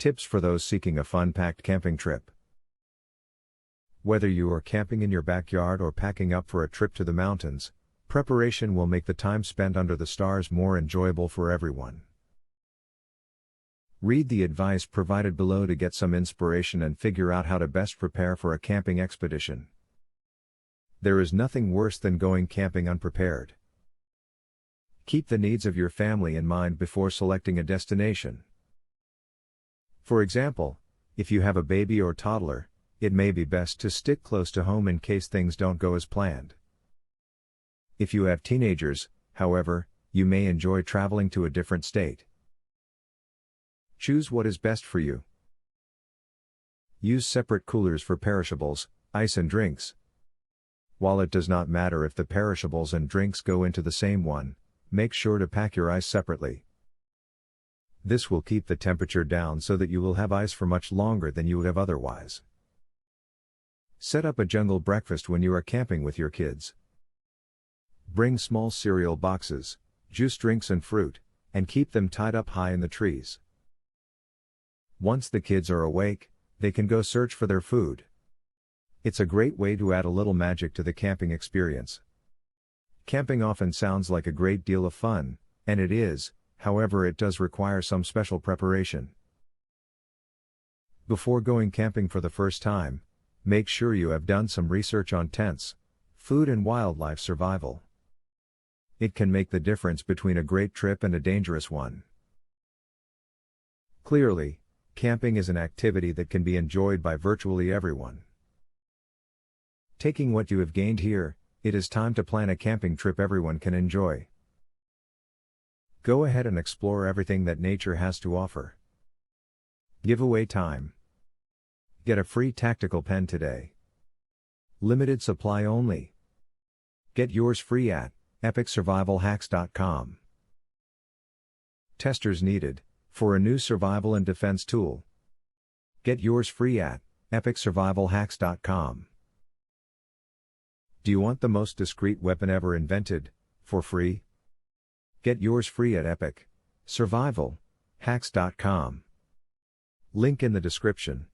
Tips for those seeking a fun-packed camping trip. Whether you are camping in your backyard or packing up for a trip to the mountains, preparation will make the time spent under the stars more enjoyable for everyone. Read the advice provided below to get some inspiration and figure out how to best prepare for a camping expedition. There is nothing worse than going camping unprepared. Keep the needs of your family in mind before selecting a destination. For example, if you have a baby or toddler, it may be best to stick close to home in case things don't go as planned. If you have teenagers, however, you may enjoy traveling to a different state. Choose what is best for you. Use separate coolers for perishables, ice and drinks. While it does not matter if the perishables and drinks go into the same one, make sure to pack your ice separately. This will keep the temperature down so that you will have ice for much longer than you would have otherwise. Set up a jungle breakfast when you are camping with your kids. Bring small cereal boxes, juice drinks and fruit, and keep them tied up high in the trees. Once the kids are awake, they can go search for their food. It's a great way to add a little magic to the camping experience. Camping often sounds like a great deal of fun, and it is. However, it does require some special preparation. Before going camping for the first time, make sure you have done some research on tents, food and wildlife survival. It can make the difference between a great trip and a dangerous one. Clearly, camping is an activity that can be enjoyed by virtually everyone. Taking what you have gained here, it is time to plan a camping trip everyone can enjoy. Go ahead and explore everything that nature has to offer. Giveaway time. Get a free tactical pen today. Limited supply only. Get yours free at epicsurvivalhacks.com. Testers needed for a new survival and defense tool. Get yours free at epicsurvivalhacks.com. Do you want the most discreet weapon ever invented, for free? Get yours free at epicsurvivalhacks.com. Link in the description.